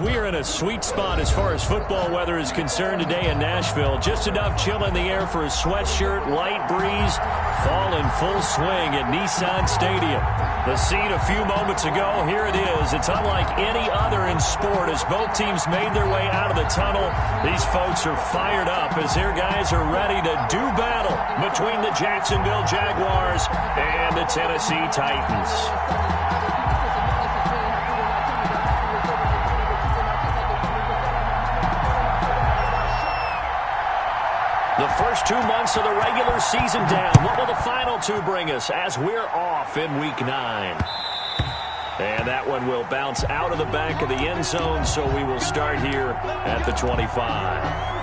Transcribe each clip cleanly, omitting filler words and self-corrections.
We are in a sweet spot as far as football weather is concerned today in Nashville. Just enough chill in the air for a sweatshirt, light breeze, fall in full swing at Nissan Stadium. The scene a few moments ago, here it is. It's unlike any other in sport as both teams made their way out of the tunnel. These folks are fired up as their guys are ready to do battle between the Jacksonville Jaguars and the Tennessee Titans. The first 2 months of the regular season down. What will the final two bring us as we're off in Week 9? And that one will bounce out of the back of the end zone, so we will start here at the 25.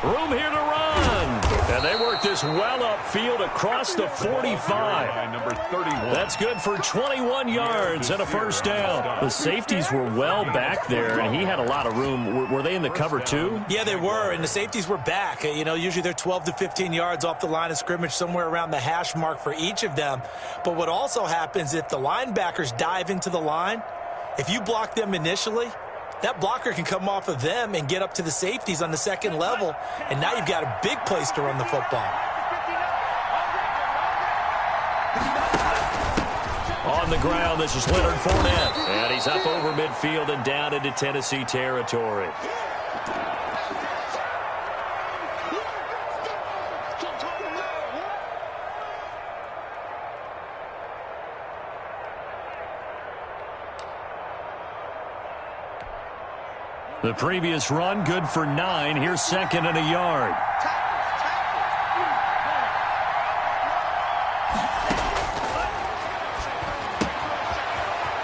Room here to run. And they work this well upfield across the 45. Number 31. That's good for 21 yards and a first down. The safeties were well back there, and he had a lot of room. Were they in the cover too? Yeah, they were, and the safeties were back. You know, usually they're 12 to 15 yards off the line of scrimmage, somewhere around the hash mark for each of them. But what also happens if the linebackers dive into the line, if you block them initially, that blocker can come off of them and get up to the safeties on the second level, and now you've got a big place to run the football. On the ground, this is Leonard Fournette, and he's up over midfield and down into Tennessee territory. The previous run, good for 9. Here's second and a yard.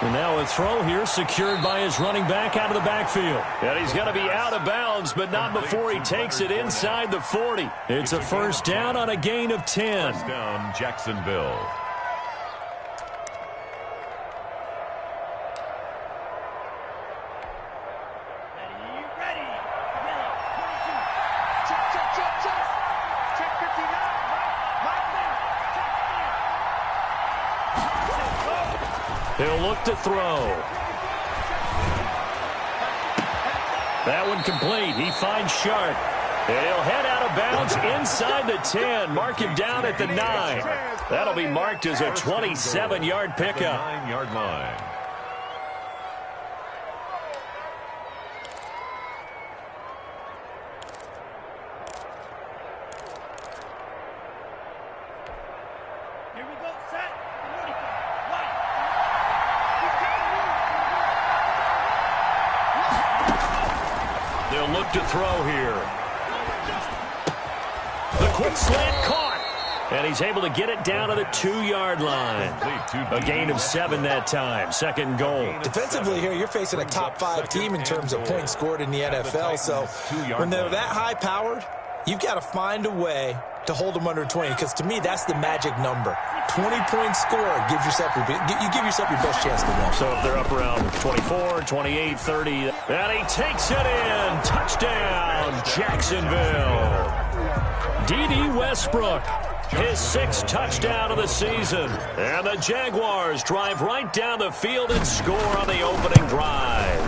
And now a throw here secured by his running back out of the backfield. And he's going to be out of bounds, but not before he takes it inside the 40. It's a first down on a gain of 10. First down, Jacksonville. He'll look to throw. That one complete. He finds Sharp. And he'll head out of bounds inside the 10. Mark him down at the 9. That'll be marked as a 27-yard pickup. 9-yard line. To throw here. The quick slant caught. And he's able to get it down to the 2-yard line. A gain of 7 that time. Second goal. Defensively here, you're facing a top-5 team in terms of points scored in the NFL. So when they're that high-powered, you've got to find a way to hold them under 20. Because to me, that's the magic number. 20-point score gives yourself you give yourself your best chance to win. So if they're up around 24, 28, 30, and he takes it in. Touchdown, Jacksonville. D.D. Westbrook, his 6th touchdown of the season. And the Jaguars drive right down the field and score on the opening drive.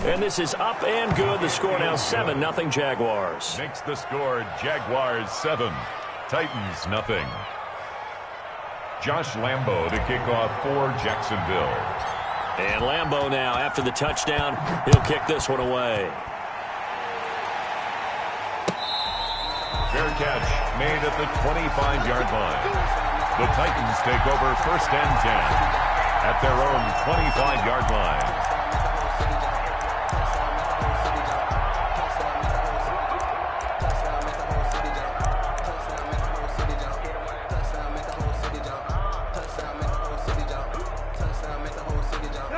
And this is up and good. The score now 7-0 Jaguars. Makes the score Jaguars 7, Titans nothing. Josh Lambo to kick off for Jacksonville. And Lambo now, after the touchdown, he'll kick this one away. Fair catch made at the 25-yard line. The Titans take over first and 10 at their own 25-yard line.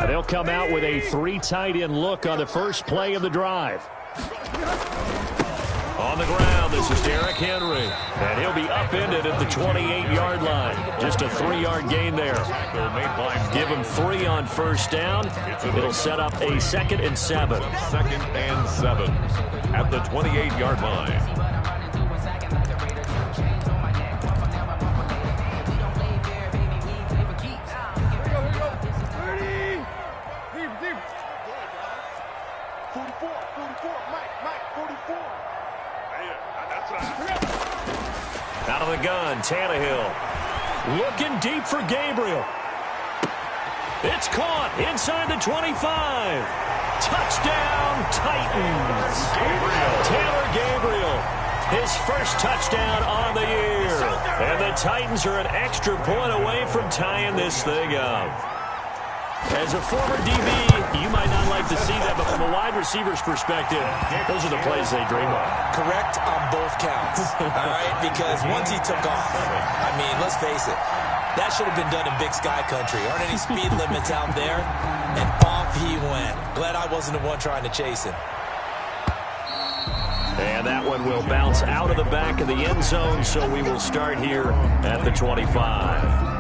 They'll come out with a 3 tight end look on the first play of the drive. On the ground, this is Derrick Henry. And he'll be upended at the 28-yard line. Just a 3-yard gain there. Give him 3 on first down. It'll set up a 2nd and 7. 2nd and 7 at the 28-yard line. Out of the gun, Tannehill. Looking deep for Gabriel. It's caught inside the 25. Touchdown, Titans. Taylor Gabriel, his first touchdown on the year. And the Titans are an extra point away from tying this thing up. As a former DB, you might not like to see that, but from a wide receiver's perspective, those are the plays they dream of. Correct on both counts, all right? Because once he took off, I mean, let's face it, that should have been done in Big Sky Country. Aren't any speed limits out there? And off he went. Glad I wasn't the one trying to chase him. And that one will bounce out of the back of the end zone, so we will start here at the 25.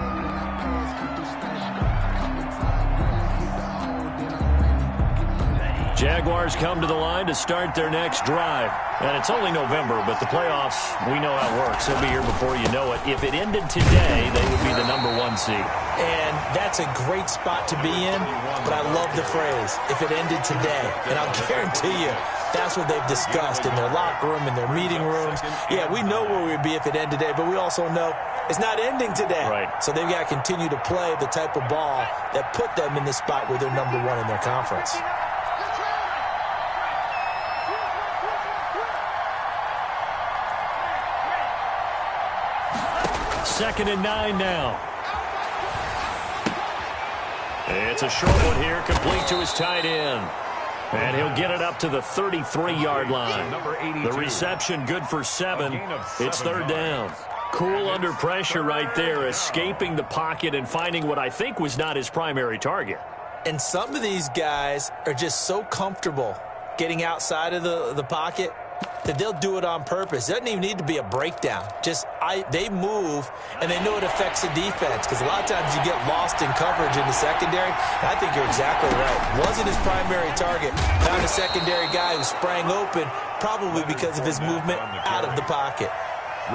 Jaguars come to the line to start their next drive. And it's only November, but the playoffs, we know how it works. They'll be here before you know it. If it ended today, they would be the #1 seed. And that's a great spot to be in, but I love the phrase, if it ended today. And I'll guarantee you, that's what they've discussed in their locker room, in their meeting rooms. Yeah, we know where we'd be if it ended today, but we also know it's not ending today. Right. So they've got to continue to play the type of ball that put them in the spot where they're #1 in their conference. Second and 9 now. It's a short one here, complete to his tight end. And he'll get it up to the 33-yard line. The reception good for 7. It's 3rd down. Cool under pressure right there, escaping the pocket and finding what I think was not his primary target. And some of these guys are just so comfortable getting outside of the pocket that they'll do it on purpose. It doesn't even need to be a breakdown. They move, and they know it affects the defense, because a lot of times you get lost in coverage in the secondary. And I think you're exactly right. Wasn't his primary target. Found a secondary guy who sprang open, probably because of his movement out of the pocket.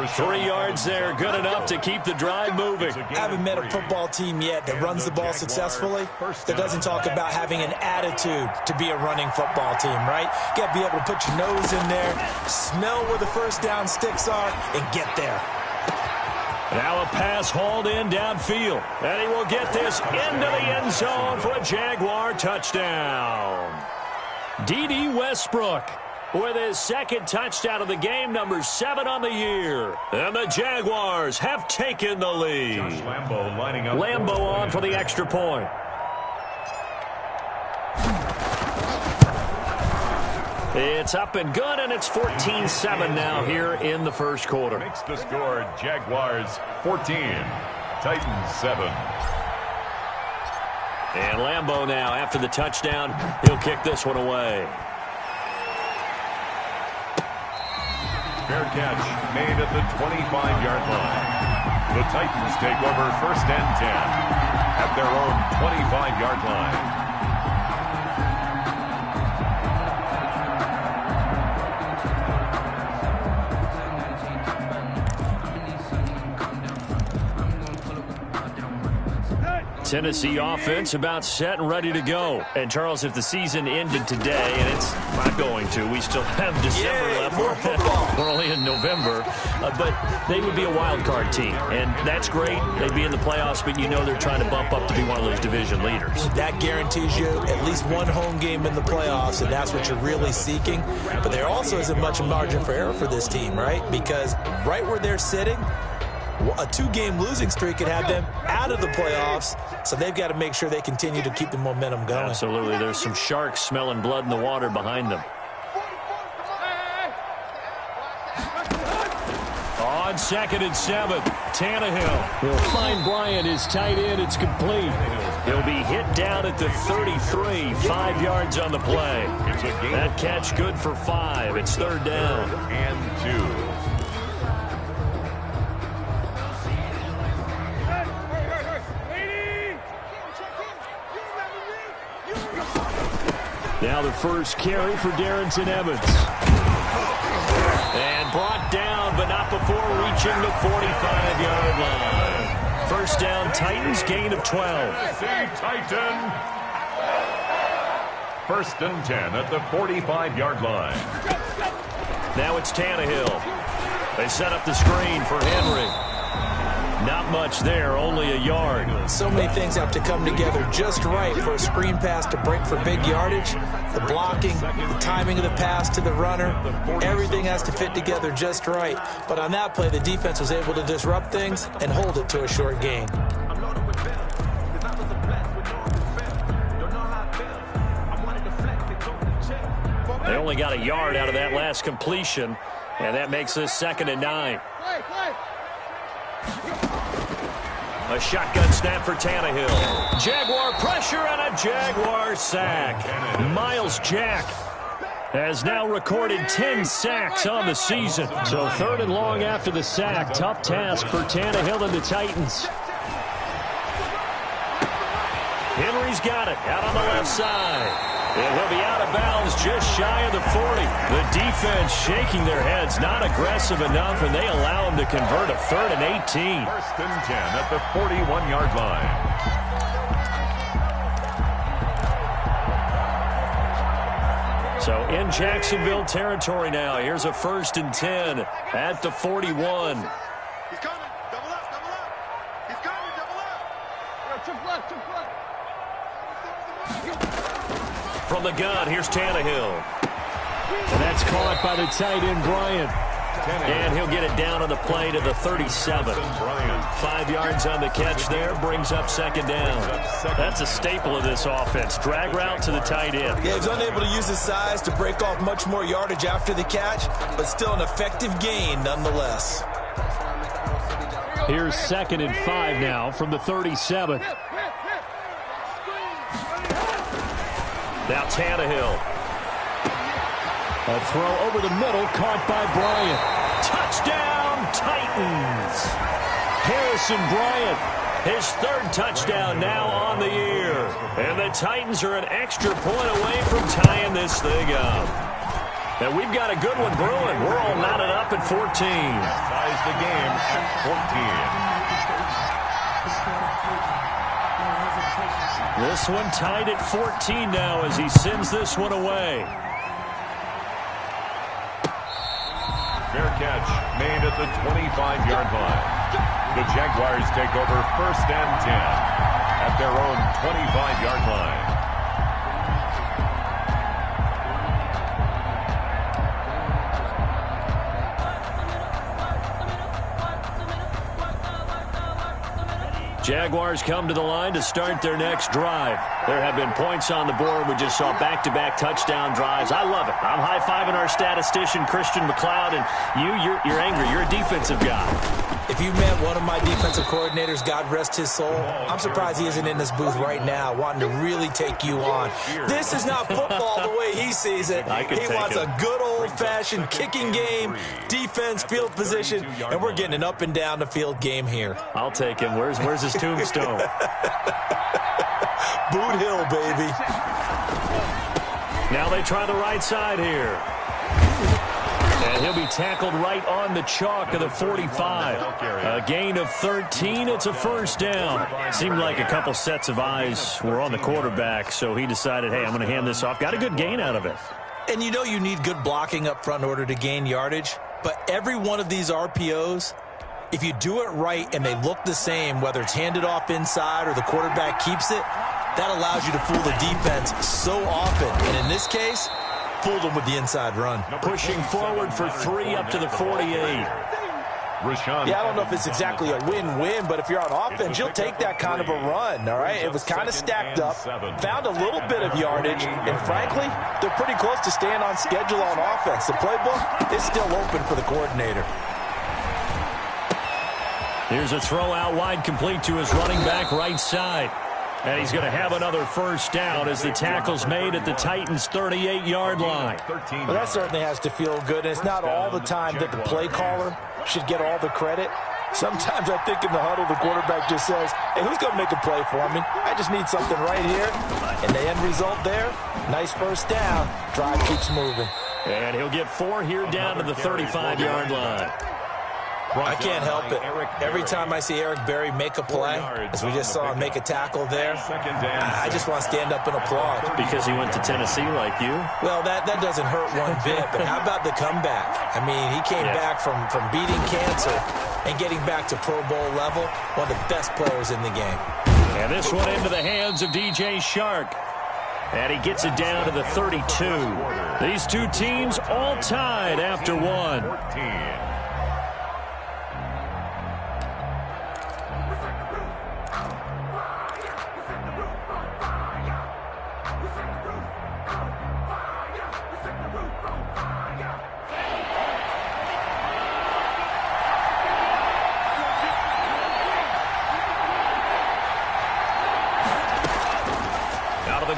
3 yards there, good enough to keep the drive moving. I haven't met a football team yet that runs the ball successfully that doesn't talk about having an attitude to be a running football team, right? You got to be able to put your nose in there, smell where the first down sticks are, and get there. Now a pass hauled in downfield, and he will get this into the end zone for a Jaguar touchdown. D.D. Westbrook with his 2nd touchdown of the game, #7 on the year. And the Jaguars have taken the lead. Lambo on for the extra point. It's up and good, and it's 14-7 now here in the first quarter. Makes the score Jaguars 14, Titans 7. And Lambo now, after the touchdown, he'll kick this one away. Fair catch made at the 25-yard line. The Titans take over 1st and 10 at their own 25-yard line. Tennessee offense about set and ready to go. And, Charles, if the season ended today, and it's not going to, we still have December left. We're only in November. But they would be a wild card team. And that's great. They'd be in the playoffs, but you know they're trying to bump up to be one of those division leaders. That guarantees you at least one home game in the playoffs, and that's what you're really seeking. But there also isn't much margin for error for this team, right? Because right where they're sitting, a 2-game losing streak could have them out of the playoffs, so they've got to make sure they continue to keep the momentum going. Absolutely. There's some sharks smelling blood in the water behind them. On on 2nd and 7. Tannehill will find Bryant, his tight end. It's complete. He'll be hit down at the 33, 5 yards on the play. That catch good for 5. It's 3rd down. And 2. Now the first carry for Darrington Evans. And brought down, but not before reaching the 45-yard line. First down, Titans, gain of 12. Titan. 1st and 10 at the 45-yard line. Now it's Tannehill. They set up the screen for Henry. Not much there, only a yard. So many things have to come together just right for a screen pass to break for big yardage. The blocking, the timing of the pass to the runner, everything has to fit together just right. But on that play, the defense was able to disrupt things and hold it to a short gain. They only got a yard out of that last completion, and that makes this 2nd and 9. A shotgun snap for Tannehill. Jaguar pressure and a Jaguar sack. Miles Jack has now recorded 10 sacks on the season. So 3rd and long after the sack. Tough task for Tannehill and the Titans. Henry's got it out on the left side. And he'll be out of bounds just shy of the 40. The defense shaking their heads, not aggressive enough, and they allow him to convert a 3rd and 18. 1st and 10 at the 41-yard line. So in Jacksonville territory now. Here's a 1st and 10 at the 41. He's coming. Double up. He's coming. Double up. Triple left. From the gun, here's Tannehill. And that's caught by the tight end, Bryant. And he'll get it down on the play to the 37. 5 yards on the catch there, brings up 2nd down. That's a staple of this offense. Drag route to the tight end. Yeah, he's unable to use his size to break off much more yardage after the catch, but still an effective gain nonetheless. Here's 2nd and 5 now from the 37. Now Tannehill. A throw over the middle, caught by Bryant. Touchdown, Titans. Harrison Bryant, his 3rd touchdown now on the year. And the Titans are an extra point away from tying this thing up. And we've got a good one brewing. We're all knotted up at 14. Ties the game at 14. This one tied at 14 now as he sends this one away. Fair catch made at the 25-yard line. The Jaguars take over 1st and 10 at their own 25-yard line. Jaguars come to the line to start their next drive. There have been points on the board. We just saw back-to-back touchdown drives. I love it. I'm high-fiving our statistician, Christian McLeod, and you're angry. You're a defensive guy. If you met one of my defensive coordinators, God rest his soul, I'm surprised he isn't in this booth right now wanting to really take you on. This is not football the way he sees it. He wants a good old-fashioned kicking game, defense, field position, and we're getting an up-and-down-the-field game here. I'll take him. Where's his tombstone? Boot Hill, baby. Now they try the right side here. And he'll be tackled right on the chalk of the 45. A gain of 13. It's a 1st down. Seemed like a couple sets of eyes were on the quarterback, so he decided, hey, I'm going to hand this off. Got a good gain out of it. And you know you need good blocking up front in order to gain yardage, but every one of these RPOs, if you do it right and they look the same, whether it's handed off inside or the quarterback keeps it, that allows you to fool the defense so often. And in this case, fooled them with the inside run. Pushing forward for 3 up to the 48. Yeah, I don't know if it's exactly a win-win, but if you're on offense, you'll take that kind of a run, all right? It was kind of stacked up, found a little bit of yardage, and frankly, they're pretty close to staying on schedule on offense. The playbook is still open for the coordinator. Here's a throw out wide, complete to his running back right side. And he's going to have another first down as the tackle's made at the Titans' 38-yard line. Well, that certainly has to feel good. And it's not all the time that the play caller should get all the credit. Sometimes I think in the huddle, the quarterback just says, hey, who's going to make a play for me? I just need something right here. And the end result there, nice first down. Drive keeps moving. And he'll get 4 here down to the 35-yard line. I can't help it. Every time I see Eric Berry make a play, as we just saw him make a tackle there, I just want to stand up and applaud. Because he went to Tennessee like you? Well, that doesn't hurt one bit, but how about the comeback? I mean, he came back from beating cancer and getting back to Pro Bowl level, one of the best players in the game. And this one into the hands of DJ Shark. And he gets it down to the 32. These two teams all tied after one.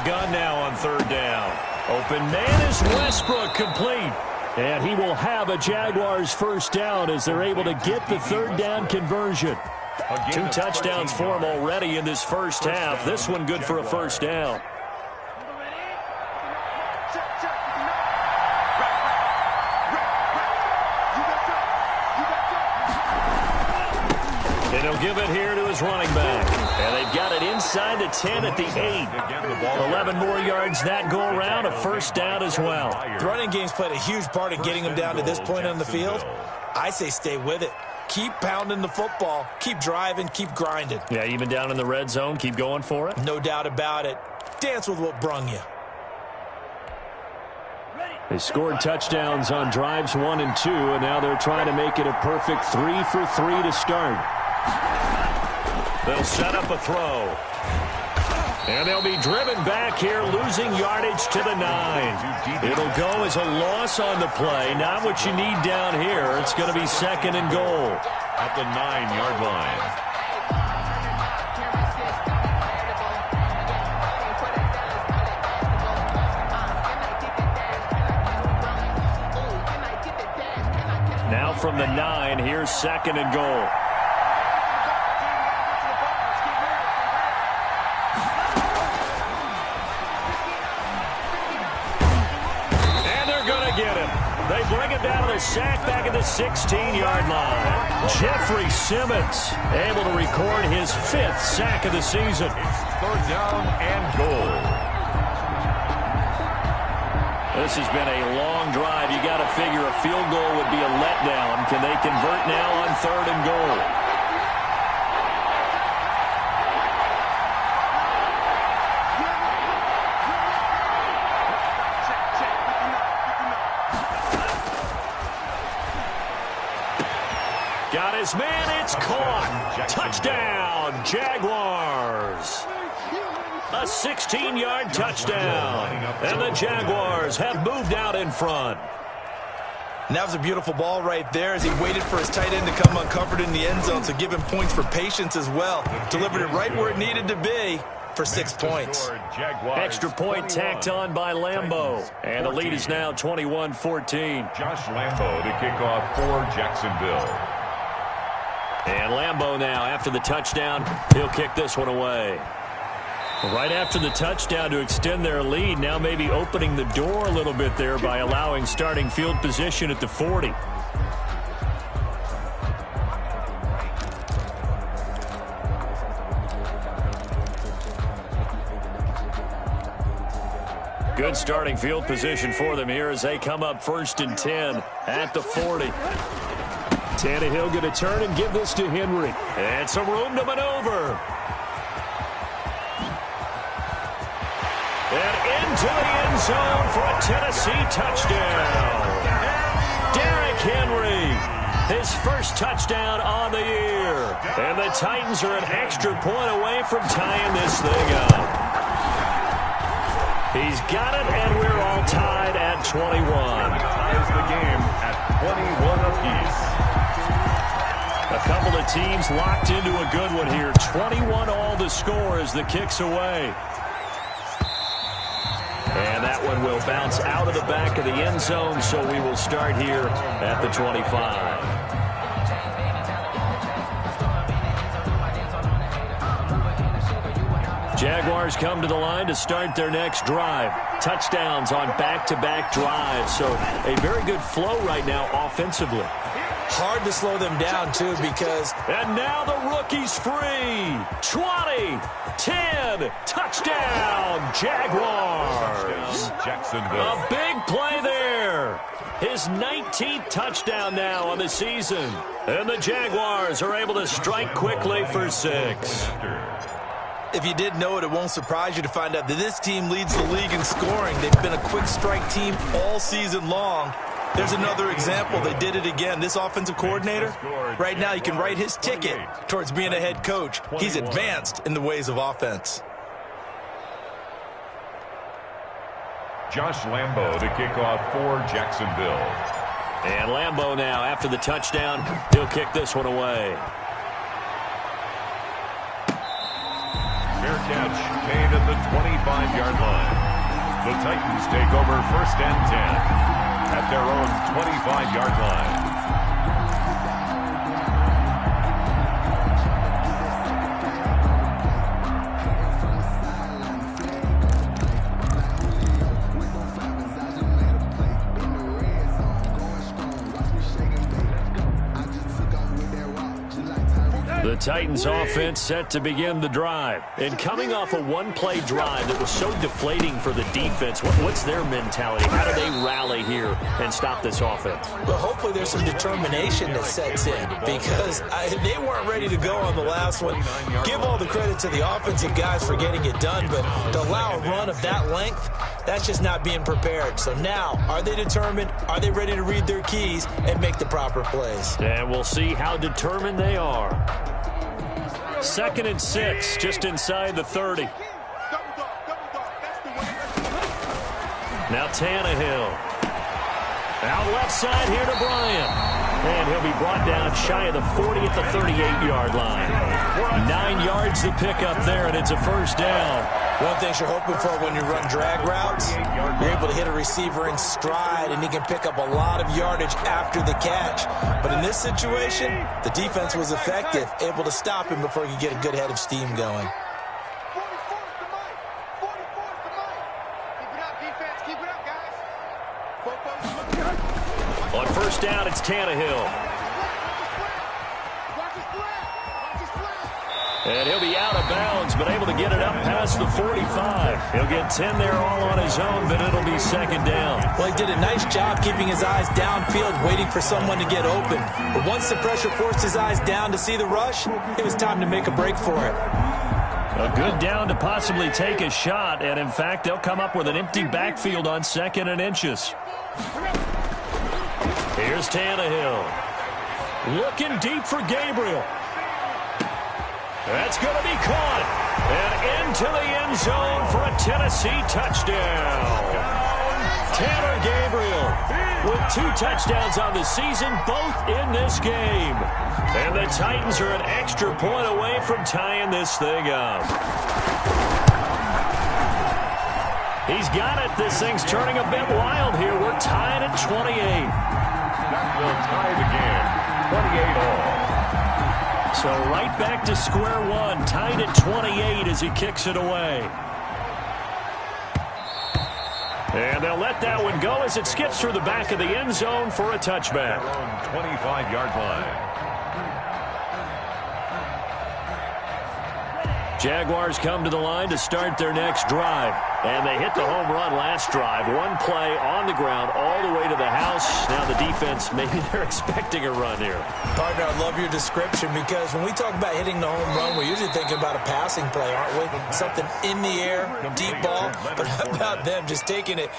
Gun now on third down. Open man is Westbrook, complete. And he will have a Jaguars first down as they're able to get the third down conversion. 2 touchdowns for him already in this first half. This one good for a first down. And he'll give it here to his running back. And they've got it inside the 10 at the 8. 11 more yards that go around, a first down as well. The running game's played a huge part in getting them down to this point on the field. I say stay with it. Keep pounding the football. Keep driving. Keep grinding. Yeah, even down in the red zone, keep going for it. No doubt about it. Dance with what brung you. They scored touchdowns on drives 1 and 2, and now they're trying to make it a perfect 3 for 3 to start. They'll set up a throw. And they'll be driven back here, losing yardage to the 9. It'll go as a loss on the play. Not what you need down here. It's going to be 2nd and goal. At the 9-yard line. Now from the 9, here's 2nd and goal. They bring it down to the sack back at the 16-yard line. Jeffrey Simmons able to record his 5th sack of the season. 3rd down and goal. This has been a long drive. You got to figure a field goal would be a letdown. Can they convert now on 3rd and goal? Got his man, it's caught. Touchdown, Jaguars. A 16-yard touchdown. And the Jaguars have moved out in front. And that was a beautiful ball right there as he waited for his tight end to come uncovered in the end zone, so give him points for patience as well. Delivered it right where it needed to be for 6 points. Extra point tacked on by Lambo. And the lead is now 21-14. Josh Lambo to kick off for Jacksonville. And Lambo now, after the touchdown, he'll kick this one away. Right after the touchdown to extend their lead, now maybe opening the door a little bit there by allowing starting field position at the 40. Good starting field position for them here as they come up 1st and 10 at the 40. Tannehill going to turn and give this to Henry. And some room to maneuver. And into the end zone for a Tennessee touchdown. Derrick Henry, his first touchdown on the year. And the Titans are an extra point away from tying this thing up. He's got it, and we're all tied at 21. Ties the game at 21 apiece. A couple of teams locked into a good one here. 21-all the score as the kick's away. And that one will bounce out of the back of the end zone, so we will start here at the 25. Jaguars come to the line to start their next drive. Touchdowns on back-to-back drives, so a very good flow right now offensively. Hard to slow them down, too, because... And now the rookie's free. 20, 10, touchdown, Jaguars. Jacksonville. A big play there. His 19th touchdown now on the season. And the Jaguars are able to strike quickly for 6. If you didn't know it, it won't surprise you to find out that this team leads the league in scoring. They've been a quick strike team all season long. There's another example. They did it again. This offensive coordinator, right now you can write his ticket towards being a head coach. He's advanced in the ways of offense. Josh Lambo to kick off for Jacksonville. And Lambo now, after the touchdown, he'll kick this one away. Fair catch made at the 25-yard line. The Titans take over 1st and 10 at their own 25-yard line. The Titans offense set to begin the drive. And coming off a one-play drive that was so deflating for the defense, what's their mentality? How do they rally here and stop this offense? Well, hopefully there's some determination that sets in because they weren't ready to go on the last one. Give all the credit to the offensive guys for getting it done, but to allow a run of that length, that's just not being prepared. So now, are they determined? Are they ready to read their keys and make the proper plays? And we'll see how determined they are. 2nd and 6, just inside the 30. Now Tannehill. Out left side here to Bryant. And he'll be brought down shy of the 40 at the 38-yard line. 9 yards to pick up there, and it's a 1st down. One thing you're hoping for when you run drag routes, you're able to hit a receiver in stride, and he can pick up a lot of yardage after the catch. But in this situation, the defense was effective, able to stop him before he could get a good head of steam going. On 1st down, it's Tannehill. And he'll be out of bounds, but able to get it up past the 45. He'll get 10 there all on his own, but it'll be 2nd down. Well, he did a nice job keeping his eyes downfield, waiting for someone to get open. But once the pressure forced his eyes down to see the rush, it was time to make a break for it. A good down to possibly take a shot, and in fact, they'll come up with an empty backfield on 2nd and inches. Here's Tannehill. Looking deep for Gabriel. That's going to be caught. And into the end zone for a Tennessee touchdown. Tanner Gabriel with 2 touchdowns on the season, both in this game. And the Titans are an extra point away from tying this thing up. He's got it. This thing's turning a bit wild here. We're tied at 28. That will tie the game. 28 all. So right back to square one, tied at 28 as he kicks it away. And they'll let that one go as it skips through the back of the end zone for a touchback. 25-yard line. Jaguars come to the line to start their next drive. And they hit the home run last drive. One play on the ground all the way to the house. Now the defense, maybe they're expecting a run here. Partner, I love your description because when we talk about hitting the home run, we're usually thinking about a passing play, aren't we? Something in the air, deep ball. But how about them just taking it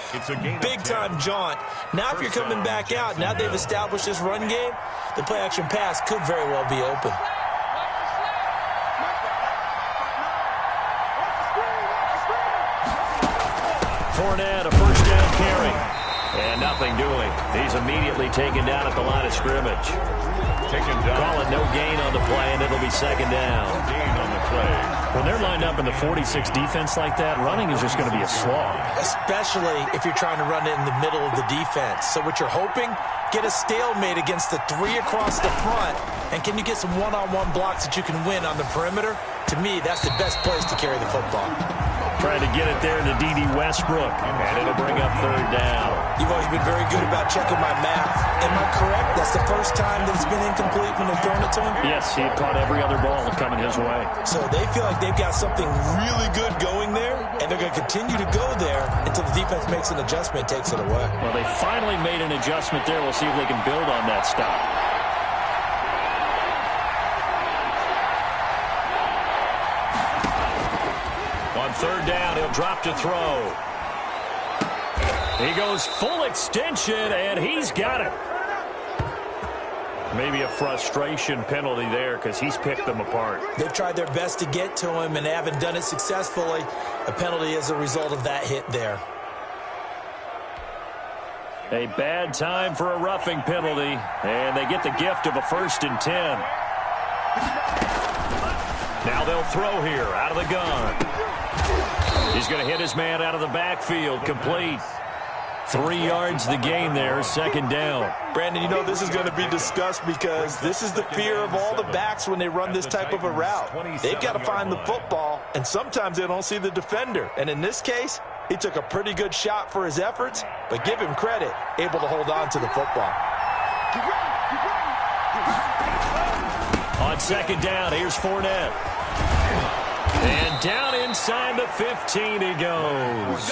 big-time jaunt? Now if you're coming back out, now they've established this run game, the play-action pass could very well be open. Fournette, a 1st down carry. And nothing doing. He's immediately taken down at the line of scrimmage. taken down. Call it no gain on the play, and it'll be second down. Gain on the play. When they're lined up in the 46 defense like that, running is just going to be a slog. Especially if you're trying to run it in the middle of the defense. So what you're hoping, get a stalemate against the three across the front, and can you get some one-on-one blocks that you can win on the perimeter? To me, that's the best place to carry the football. Trying to get it there to D.D. Westbrook, and it'll bring up third down. You've always been very good about checking my math. Am I correct? That's the first time that it's been incomplete when they've thrown it to him? Yes, he had caught every other ball coming his way. So they feel like they've got something really good going there, and they're going to continue to go there until the defense makes an adjustment and takes it away. Well, they finally made an adjustment there. We'll see if they can build on that stop. On third down, he'll drop to throw. He goes full extension, and he's got it. Maybe a frustration penalty there because he's picked them apart. They've tried their best to get to him and haven't done it successfully. A penalty is a result of that hit there. A bad time for a roughing penalty, and they get the gift of a 1st and 10. Now they'll throw here out of the gun. He's going to hit his man out of the backfield, complete. 3 yards the gain there, second down. Brandon, you know this is going to be discussed because this is the fear of all the backs when they run this type of a route. They've got to find the football, and sometimes they don't see the defender. And in this case, he took a pretty good shot for his efforts, but give him credit, able to hold on to the football. On second down, here's Fournette. And down inside the 15 he goes.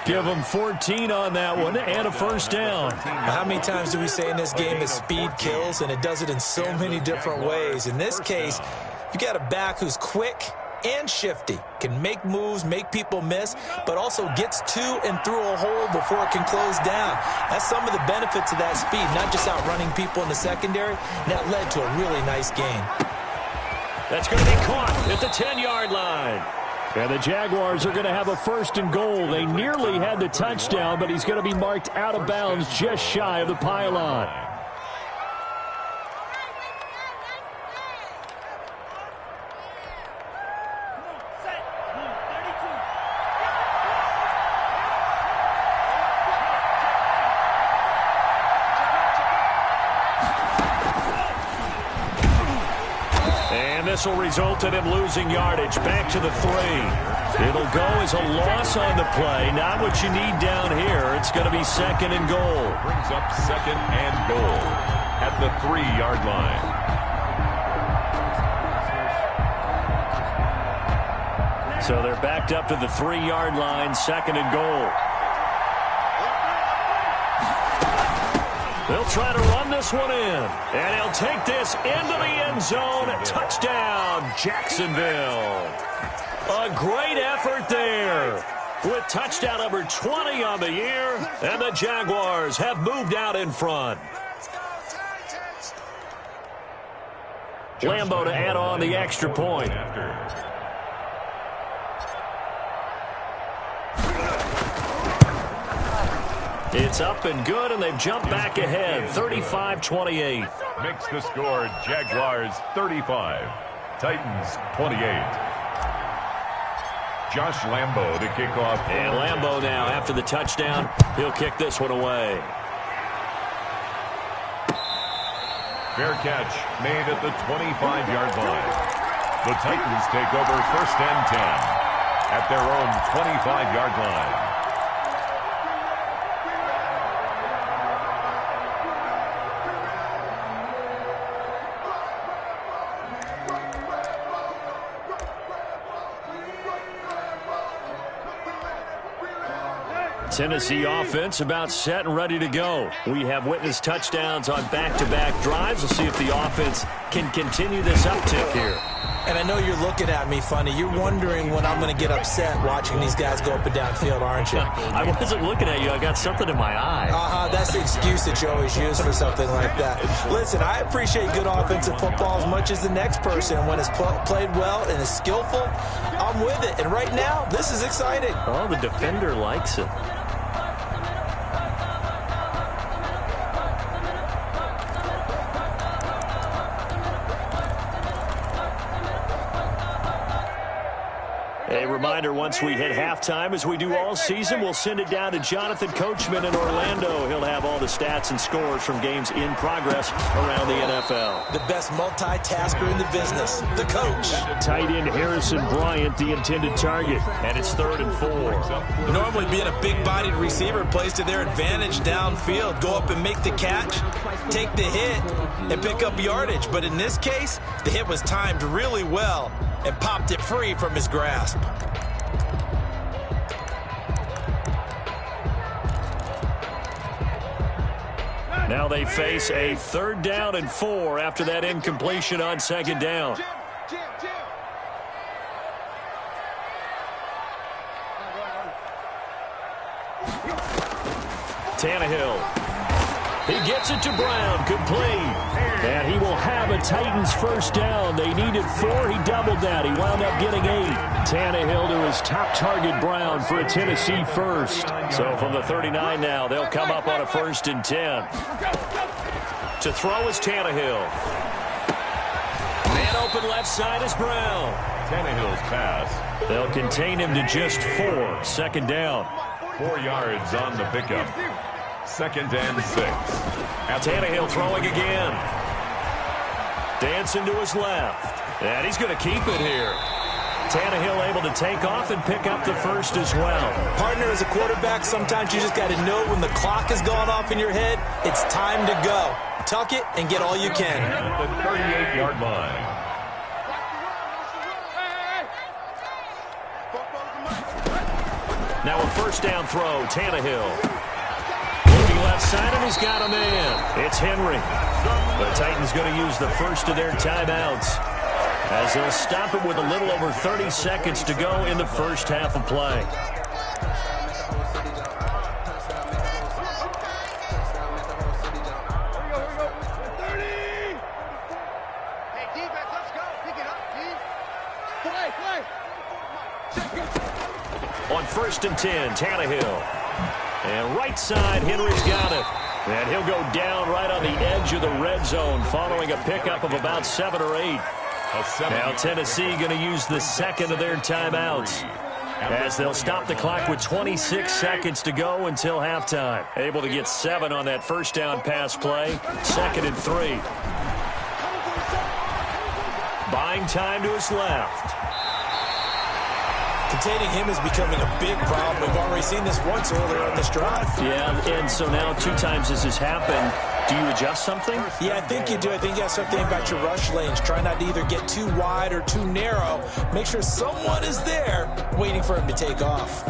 Give him 14 on that one and a first down. How many times do we say in this game that speed kills, and it does it in so many different ways? In this case, you got a back who's quick and shifty, can make moves, make people miss, but also gets to and through a hole before it can close down. That's some of the benefits of that speed, not just outrunning people in the secondary, and that led to a really nice gain. That's going to be caught at the 10-yard line. And the Jaguars are going to have a 1st and goal. They nearly had the touchdown, but he's going to be marked out of bounds just shy of the pylon. This will result in him losing yardage. Back to the 3. It'll go as a loss on the play. Not what you need down here. It's going to be 2nd and goal. Brings up 2nd and goal at the 3-yard line. So they're backed up to the 3-yard line. 2nd and goal. They'll try to run this one in. And he'll take this into the end zone. Touchdown, Jacksonville. A great effort there. With touchdown number 20 on the year. And the Jaguars have moved out in front. Lambo to add on the extra point. It's up and good, and they've jumped back ahead, 35-28. Makes the score Jaguars 35, Titans 28. Josh Lambo to kick off. And Lambo now, after the touchdown, he'll kick this one away. Fair catch made at the 25-yard line. The Titans take over 1st and 10 at their own 25-yard line. Tennessee offense about set and ready to go. We have witnessed touchdowns on back-to-back drives. We'll see if the offense can continue this uptick here. And I know you're looking at me funny. You're wondering when I'm going to get upset watching these guys go up and down field, aren't you? I wasn't looking at you. I got something in my eye. That's the excuse that you always use for something like that. Listen, I appreciate good offensive football as much as the next person. When it's played well and is skillful, I'm with it. And right now, this is exciting. Oh, the defender likes it. A reminder, once we hit halftime, as we do all season, we'll send it down to Jonathan Coachman in Orlando. He'll have all the stats and scores from games in progress around the NFL. The best multitasker in the business, the coach. Tight end Harrison Bryant, the intended target, and it's 3rd and 4. Normally being a big-bodied receiver plays to their advantage downfield. Go up and make the catch, take the hit, and pick up yardage. But in this case, the hit was timed really well and popped it free from his grasp. Now they face a 3rd down and 4 after that incompletion on 2nd down. Tannehill. He gets it to Brown, complete. And he will have a Titans 1st down. They needed 4. He doubled that. He wound up getting 8. Tannehill to his top target, Brown, for a Tennessee 1st. So from the 39 now, they'll come up on a 1st and 10. To throw is Tannehill. Man open left side is Brown. Tannehill's pass. They'll contain him to just 4. 2nd down. 4 yards on the pickup. 2nd and 6. Tannehill throwing again. Dancing to his left. And he's going to keep it here. Tannehill able to take off and pick up the 1st as well. Partner, as a quarterback, sometimes you just got to know when the clock has gone off in your head, it's time to go. Tuck it and get all you can. The 38-yard line. Now a 1st down throw, Tannehill. Left side, and he's got a man. It's Henry. The Titans going to use the 1st of their timeouts as they'll stop it with a little over 30 seconds to go in the 1st half of play. On 1st and 10, Tannehill. And right side, Henry's got it. And he'll go down right on the edge of the red zone following a pickup of about 7 or 8. Now Tennessee going to use the 2nd of their timeouts as they'll stop the clock with 26 seconds to go until halftime. Able to get 7 on that 1st down pass play. 2nd and 3. Buying time to his left. Containing him is becoming a big problem. We've already seen this once earlier on this drive. Yeah, and so now 2 times this has happened. Do you adjust something? Yeah, I think you do. I think you have something about your rush lanes. Try not to either get too wide or too narrow. Make sure someone is there waiting for him to take off.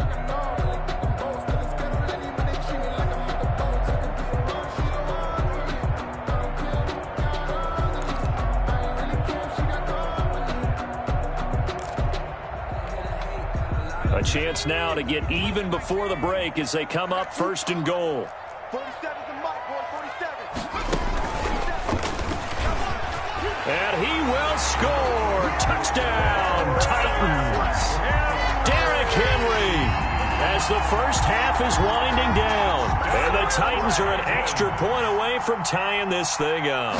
A chance now to get even before the break as they come up 1st and goal. 47's the mark, boy, 47. And he will score. Touchdown, Titans. Derrick Henry as the 1st half is winding down. And the Titans are an extra point away from tying this thing up.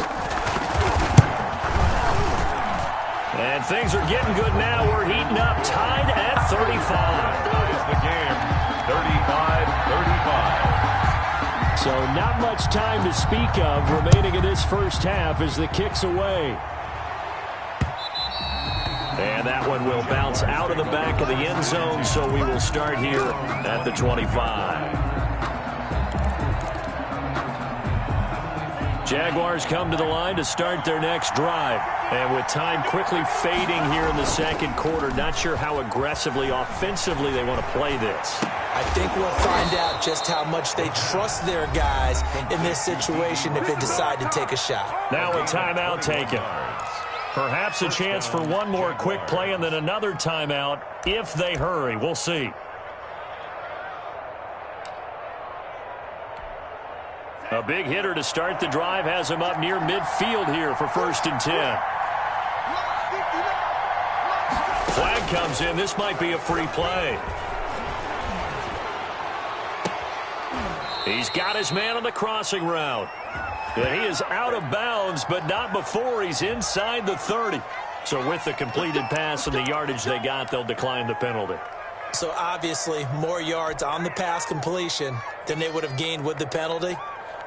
And things are getting good now. We're heating up, tied at 35. Ties the game, 35-35. So not much time to speak of remaining in this 1st half as the kick's away. And that one will bounce out of the back of the end zone, so we will start here at the 25. Jaguars come to the line to start their next drive. And with time quickly fading here in the 2nd quarter, not sure how aggressively, offensively they want to play this. I think we'll find out just how much they trust their guys in this situation if they decide to take a shot. Now a timeout taken. Perhaps a chance for one more quick play and then another timeout if they hurry. We'll see. A big hitter to start the drive has him up near midfield here for 1st and 10. Flag comes in. This might be a free play. He's got his man on the crossing route. And he is out of bounds, but not before he's inside the 30. So with the completed pass and the yardage they got, they'll decline the penalty. So obviously, more yards on the pass completion than they would have gained with the penalty.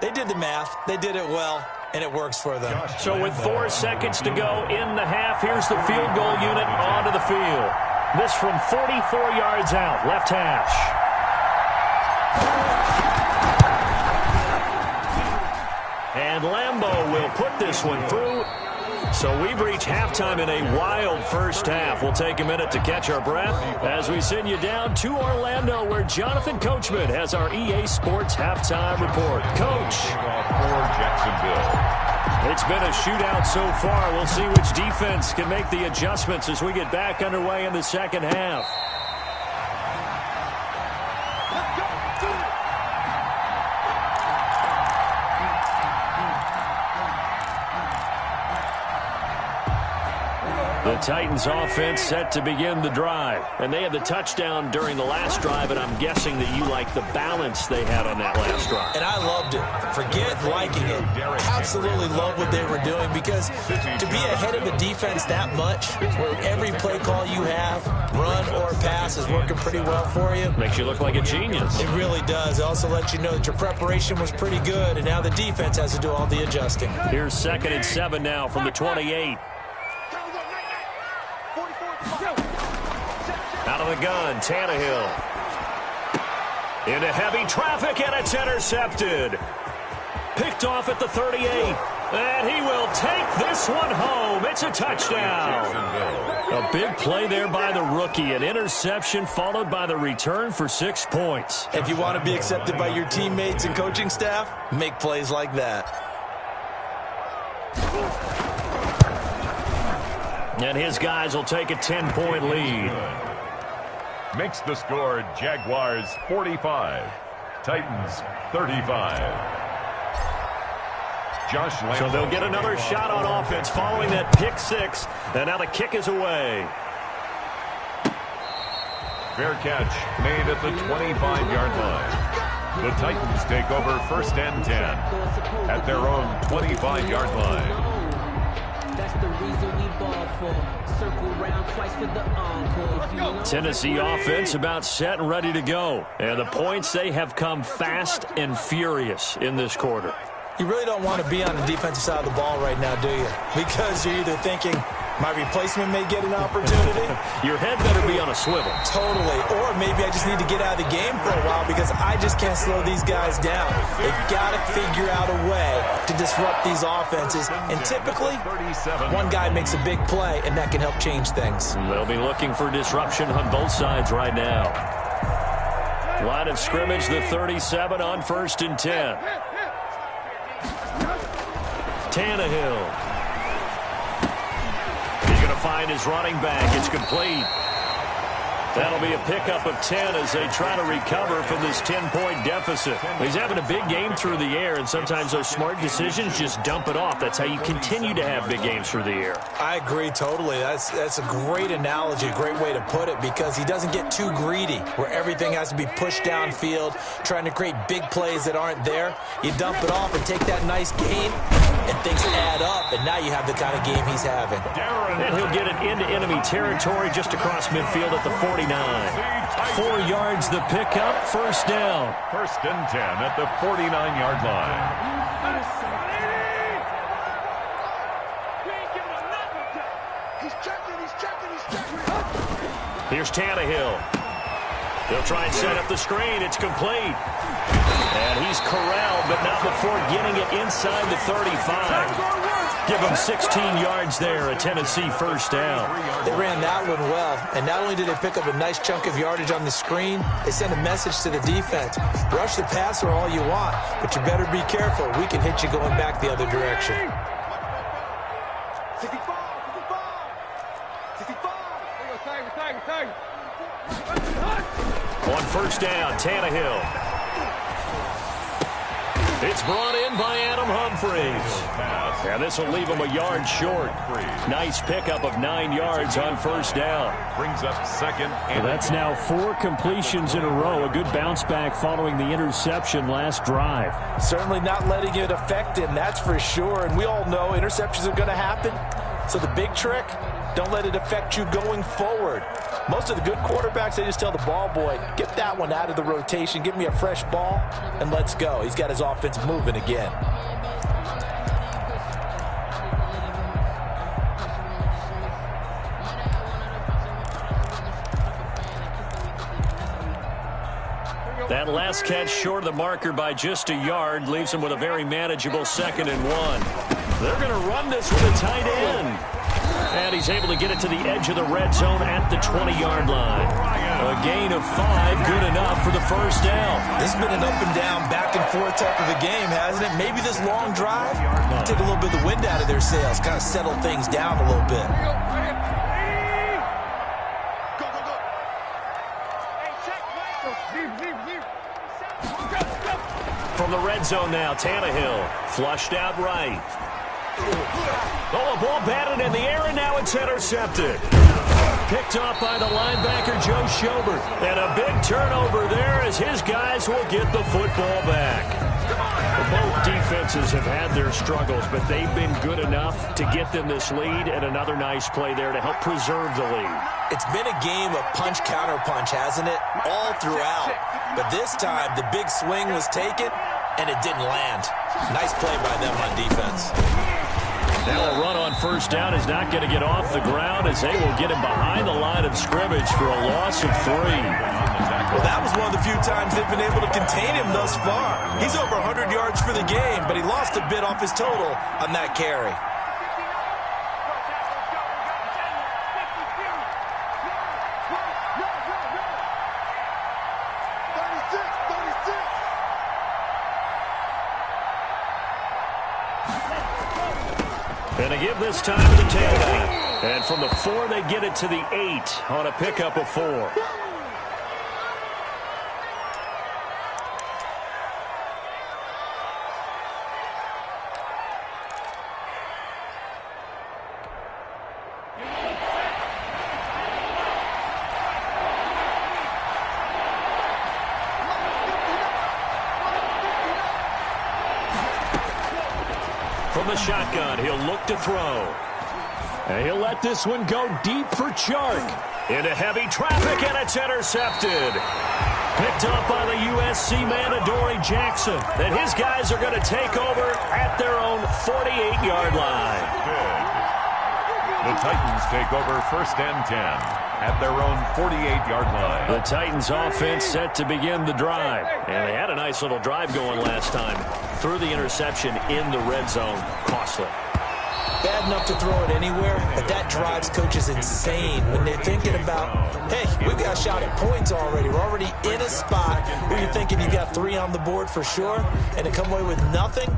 They did the math. They did it well, and it works for them. So with 4 seconds to go in the half, here's the field goal unit onto the field. This from 44 yards out, left hash. And Lambeau will put this one through. So we've reached halftime in a wild first half. We'll take a minute to catch our breath as we send you down to Orlando, where Jonathan Coachman has our EA Sports halftime report. Coach. For Jacksonville. It's been a shootout so far. We'll see which defense can make the adjustments as we get back underway in the second half. The Titans offense set to begin the drive. And they had the touchdown during the last drive, and I'm guessing that you like the balance they had on that last drive. And I loved it. Forget liking it. Absolutely love what they were doing, because to be ahead of a defense that much, where every play call you have, run or pass, is working pretty well for you. Makes you look like a genius. It really does. It also lets you know that your preparation was pretty good, and now the defense has to do all the adjusting. Here's 2nd and 7 now from the 28. Out of the gun, Tannehill. Into heavy traffic, and it's intercepted. Picked off at the 38. And he will take this one home. It's a touchdown. A big play there by the rookie. An interception followed by the return for 6 points. If you want to be accepted by your teammates and coaching staff, make plays like that. And his guys will take a 10-point lead. Makes the score Jaguars 45, Titans 35. Josh Lambeau. So they'll get another shot on offense following that pick 6. And now the kick is away. Fair catch made at the 25-yard line. The Titans take over 1st and 10 at their own 25-yard line. That's the reason we ball for. Circle round twice for the encore. Tennessee offense about set and ready to go. And the points, they have come fast and furious in this quarter. You really don't want to be on the defensive side of the ball right now, do you? Because you're either thinking, my replacement may get an opportunity. Your head better be on a swivel. Totally. Or maybe I just need to get out of the game for a while, because I just can't slow these guys down. They've got to figure out a way to disrupt these offenses. And typically, one guy makes a big play, and that can help change things. They'll be looking for disruption on both sides right now. Line of scrimmage, the 37 on 1st and 10. Tannehill. He's going to find his running back. It's complete. That'll be a pickup of 10 as they try to recover from this 10-point deficit. He's having a big game through the air, and sometimes those smart decisions just dump it off. That's how you continue to have big games through the air. I agree totally. That's a great analogy, a great way to put it, because he doesn't get too greedy where everything has to be pushed downfield, trying to create big plays that aren't there. You dump it off and take that nice gain, and things add up, and now you have the kind of game he's having. And he'll get it into enemy territory just across midfield at the 49. 4 yards the pickup, 1st down. 1st and 10 at the 49-yard line. Here's Tannehill. He'll try and set up the screen. It's complete. And he's corralled, but not before getting it inside the 35. Give him 16 yards there, a Tennessee 1st down. They ran that one well, and not only did they pick up a nice chunk of yardage on the screen, they sent a message to the defense. Rush the passer all you want, but you better be careful. We can hit you going back the other direction. 65. On 1st down, Tannehill. It's brought in by Adam Humphries. And this will leave him a yard short. Nice pickup of 9 yards on 1st down. Brings up 2nd. And that's now 4 completions in a row. A good bounce back following the interception last drive. Certainly not letting it affect him, that's for sure. And we all know interceptions are going to happen. So the big trick, Don't let it affect you going forward. Most of the good quarterbacks, they just tell the ball boy, get that one out of the rotation, give me a fresh ball, and let's go. He's got his offense moving again. That last catch short of the marker by just a yard leaves him with a very manageable 2nd and 1. They're going to run this with a tight end. And he's able to get it to the edge of the red zone at the 20-yard line. A gain of 5, good enough for the first down. This has been an up and down, back and forth type of a game, hasn't it? Maybe this long drive take a little bit of the wind out of their sails, kind of settle things down a little bit. From the red zone now, Tannehill flushed out right. Oh, a ball batted in the air, and now it's intercepted. Picked off by the linebacker, Joe Schobert. And a big turnover there as his guys will get the football back. Both defenses have had their struggles, but they've been good enough to get them this lead, and another nice play there to help preserve the lead. It's been a game of punch-counter-punch, hasn't it? All throughout. But this time, the big swing was taken, and it didn't land. Nice play by them on defense. Now a run on first down is not going to get off the ground as they will get him behind the line of scrimmage for a loss of 3. Well, that was one of the few times they've been able to contain him thus far. He's over 100 yards for the game, but he lost a bit off his total on that carry. And they give this time to the tailback. And from the 4, they get it to the 8 on a pickup of 4. From the shotgun, he'll look to throw. And he'll let this one go deep for Chark. Into heavy traffic, and it's intercepted. Picked up by the USC man, Adoree Jackson. And his guys are going to take over at their own 48-yard line. The Titans take over 1st and 10 at their own 48-yard line. The Titans offense set to begin the drive. And they had a nice little drive going last time. Threw the interception in the red zone. Costly. Bad enough to throw it anywhere, but that drives coaches insane when they're thinking about, hey, we've got a shot at points already. We're already in a spot where you're thinking you got 3 on the board for sure, and to come away with nothing,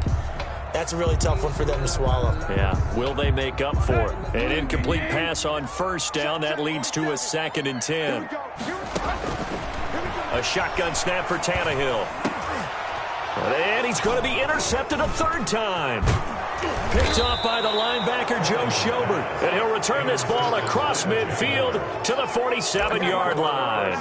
that's a really tough one for them to swallow. Yeah, will they make up for it? An incomplete pass on first down. That leads to a 2nd and 10. A shotgun snap for Tannehill. And he's going to be intercepted a 3rd time. Picked off by the linebacker, Joe Schobert. And he'll return this ball across midfield to the 47-yard line.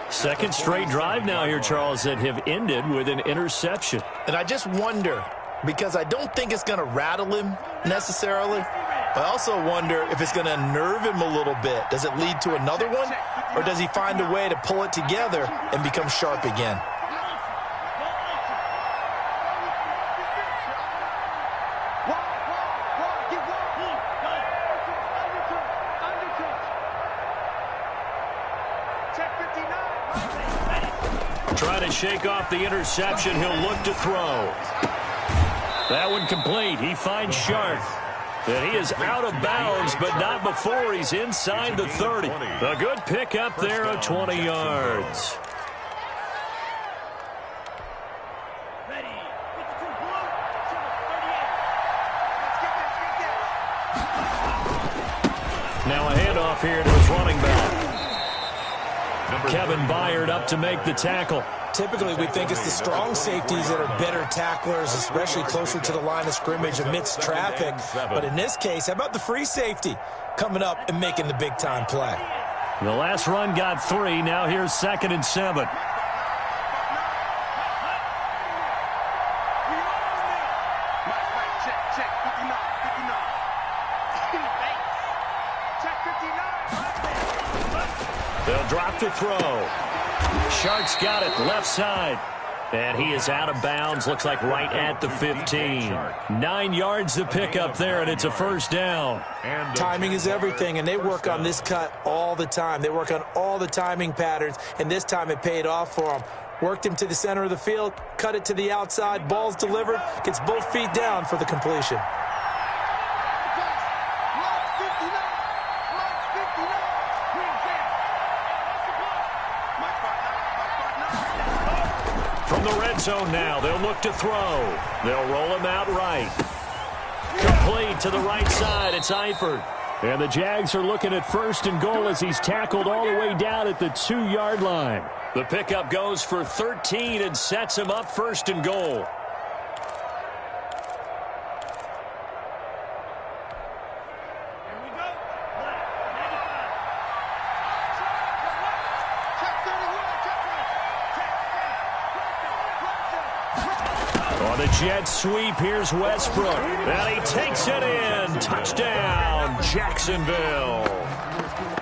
2nd straight drive now here, Charles, that have ended with an interception. And I just wonder, because I don't think it's going to rattle him necessarily, but I also wonder if it's going to nerve him a little bit. Does it lead to another one, or does he find a way to pull it together and become sharp again? Trying to shake off the interception. He'll look to throw. That one complete. He finds Shark. And he is out of bounds, but not before he's inside the 30. A good pickup there of 20 yards. Now a handoff here to his running back. Kevin Byard up to make the tackle. Typically, we think it's the strong safeties that are better tacklers, especially closer to the line of scrimmage amidst traffic. But in this case, how about the free safety coming up and making the big-time play? The last run got 3. Now here's 2nd and 7. They'll drop the throw. Sharks got it left side. And he is out of bounds, looks like right at the 15. 9 yards to pick up there, and it's a first down. Timing is everything, and they work on this cut all the time. They work on all the timing patterns, and this time it paid off for them. Worked him to the center of the field, cut it to the outside, ball's delivered, gets both feet down for the completion. From the red zone now, they'll look to throw. They'll roll him out right. Complete to the right side, it's Eifert. And the Jags are looking at first and goal as he's tackled all the way down at the 2-yard line. The pickup goes for 13 and sets him up first and goal. On the jet sweep, here's Westbrook. And he takes it in. Touchdown, Jacksonville.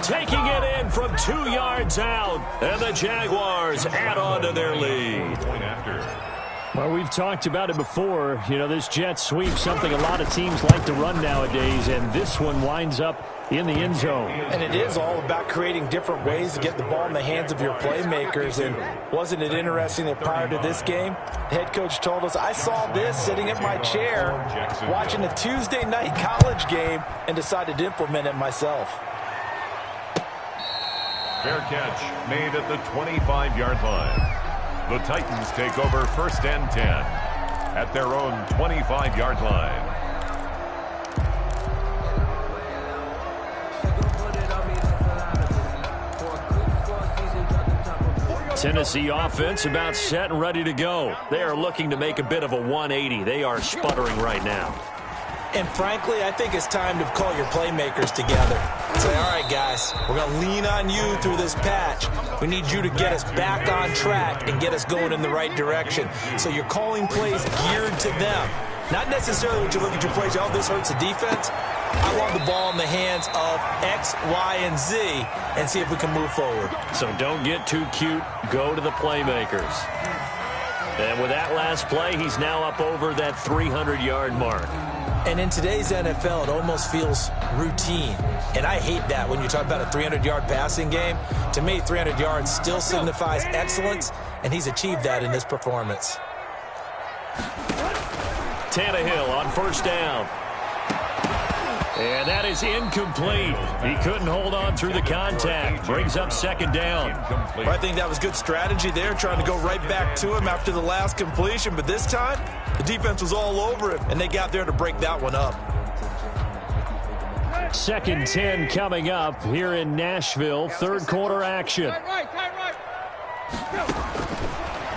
Taking it in from 2 yards out. And the Jaguars add on to their lead. Well, we've talked about it before. You know, this jet sweep, something a lot of teams like to run nowadays. And this one winds up in the end zone. And it is all about creating different ways to get the ball in the hands of your playmakers. And wasn't it interesting that prior to this game, the head coach told us, I saw this sitting at my chair watching a Tuesday night college game and decided to implement it myself. Fair catch made at the 25-yard line. The Titans take over first and 10 at their own 25-yard line. Tennessee offense about set and ready to go. They are looking to make a bit of a 180. They are sputtering right now. And frankly, I think it's time to call your playmakers together. Say, all right, guys, we're going to lean on you through this patch. We need you to get us back on track and get us going in the right direction. So you're calling plays geared to them. Not necessarily when you look at your plays, oh, this hurts the defense. I want the ball in the hands of X, Y, and Z and see if we can move forward. So don't get too cute. Go to the playmakers. And with that last play, he's now up over that 300-yard mark. And in today's NFL, it almost feels routine. And I hate that when you talk about a 300-yard passing game. To me, 300 yards still signifies excellence, and he's achieved that in this performance. Tannehill on first down. And that is incomplete. He couldn't hold on through the contact. Brings up second down. Well, I think that was good strategy there, trying to go right back to him after the last completion. But this time, the defense was all over him, and they got there to break that one up. Second 10 coming up here in Nashville. Third quarter action.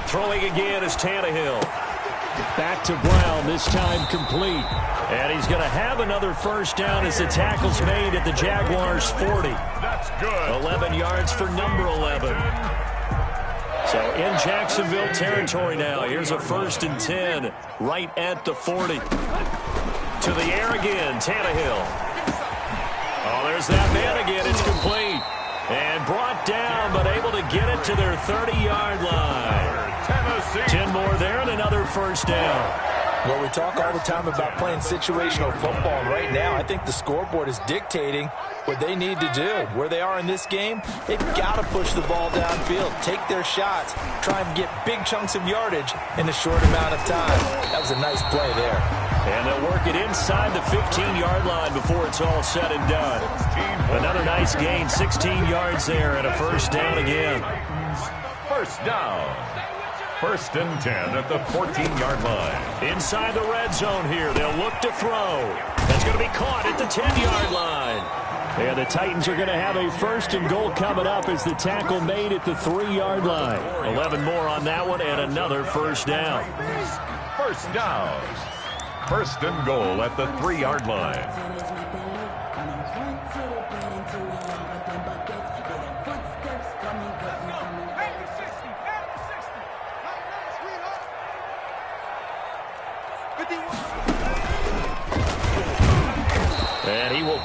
Throwing again is Tannehill. Back to Brown, this time complete. And he's going to have another first down as the tackle's made at the Jaguars' 40. That's good. 11 yards for number 11. So in Jacksonville territory now. Here's a first and 10 right at the 40. To the air again, Tannehill. Oh, there's that man again. It's complete. And brought down, but able to get it to their 30-yard line. 10 more there and another first down. Well, we talk all the time about playing situational football, and right now I think the scoreboard is dictating what they need to do. Where they are in this game, they've got to push the ball downfield, take their shots, try and get big chunks of yardage in a short amount of time. That was a nice play there. And they'll work it inside the 15-yard line before it's all said and done. Another nice gain, 16 yards there, and a first down again. First down. First and 10 at the 14-yard line. Inside the red zone here. They'll look to throw. That's going to be caught at the 10-yard line. And the Titans are going to have a first and goal coming up as the tackle made at the 3-yard line. 11 more on that one and another first down. First down. First and goal at the 3-yard line.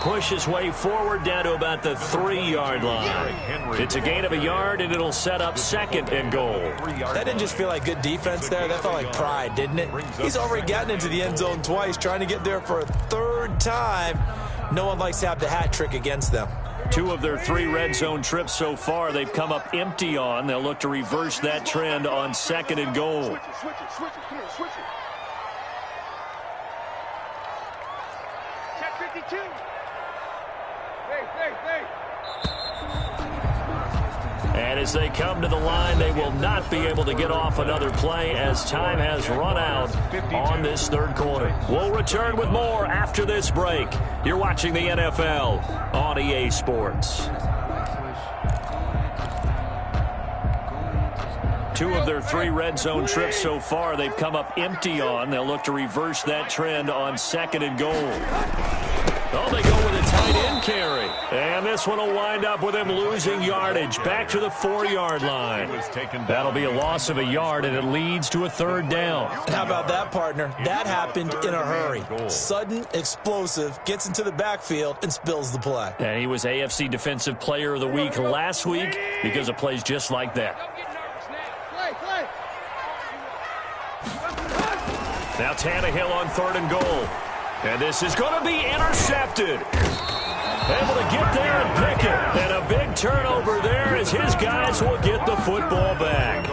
push his way forward down to about the 3-yard line. It's a gain of a yard, and it'll set up 2nd and goal. That didn't just feel like good defense there. That felt like pride, didn't it? He's already gotten into the end zone twice, trying to get there for a 3rd time. No one likes to have the hat trick against them. 2 of their 3 red zone trips so far, they've come up empty on. They'll look to reverse that trend on 2nd and goal. Switch it. Come here, switch it. Check 52. Hey. And as they come to the line, they will not be able to get off another play as time has run out on this 3rd quarter. We'll return with more after this break. You're watching the NFL on EA Sports. 2 of their 3 red zone trips so far, they've come up empty on. They'll look to reverse that trend on 2nd and goal. Oh, they go with a tight end carry. And this one will wind up with him losing yardage back to the 4-yard line. That'll be a loss of a yard, and it leads to a 3rd down. How about that, partner? That happened in a hurry. Sudden, explosive, gets into the backfield, and spills the play. And he was AFC Defensive Player of the Week last week because of plays just like that. Now Tannehill on 3rd and goal. And this is going to be intercepted. Able to get there and pick it. And a big turnover there as his guys will get the football back.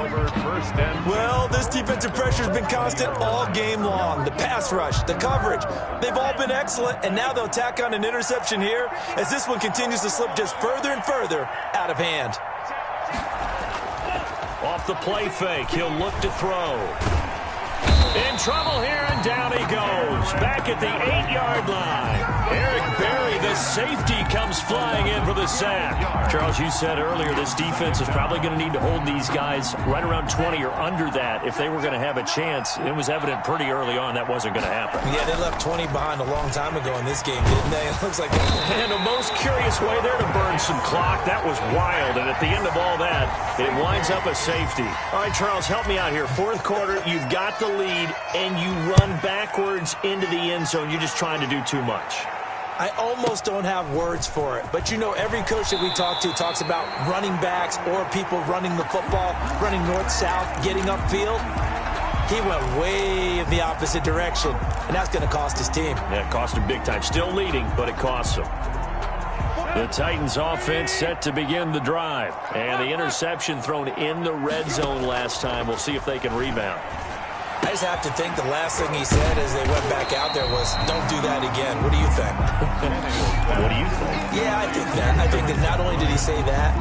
Well, this defensive pressure has been constant all game long. The pass rush, the coverage, they've all been excellent. And now they'll tack on an interception here as this one continues to slip just further and further out of hand. Off the play fake, he'll look to throw. In trouble here, and down he goes. Back at the 8-yard line. Eric Berry, the safety, comes flying in for the sack. Charles, you said earlier this defense is probably going to need to hold these guys right around 20 or under that if they were going to have a chance. It was evident pretty early on that wasn't going to happen. Yeah, they left 20 behind a long time ago in this game, didn't they? It looks like and the most curious way there to burn some clock. That was wild, and at the end of all that, it winds up a safety. All right, Charles, help me out here. 4th quarter, you've got the lead, and you run backwards into the end zone. You're just trying to do too much. I almost don't have words for it. But, you know, every coach that we talk to talks about running backs or people running the football, running north-south, getting upfield. He went way in the opposite direction, and that's going to cost his team. Yeah, it cost him big time. Still leading, but it costs him. The Titans offense set to begin the drive. And the interception thrown in the red zone last time. We'll see if they can rebound. I just have to think the last thing he said as they went back out there was, don't do that again. What do you think? What do you think? Yeah, I think that. I think that not only did he say that,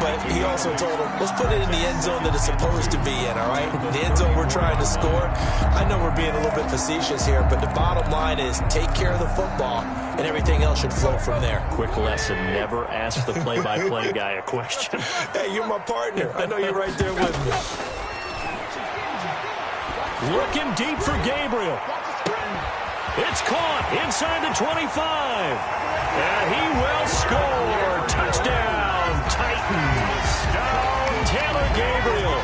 but he also told him, let's put it in the end zone that it's supposed to be in, all right? The end zone we're trying to score. I know we're being a little bit facetious here, but the bottom line is take care of the football, and everything else should flow from there. Quick lesson, never ask the play-by-play guy a question. Hey, you're my partner. I know you're right there with me. Looking deep for Gabriel. It's caught inside the 25. And he will score. Touchdown, Titans. Taylor Gabriel,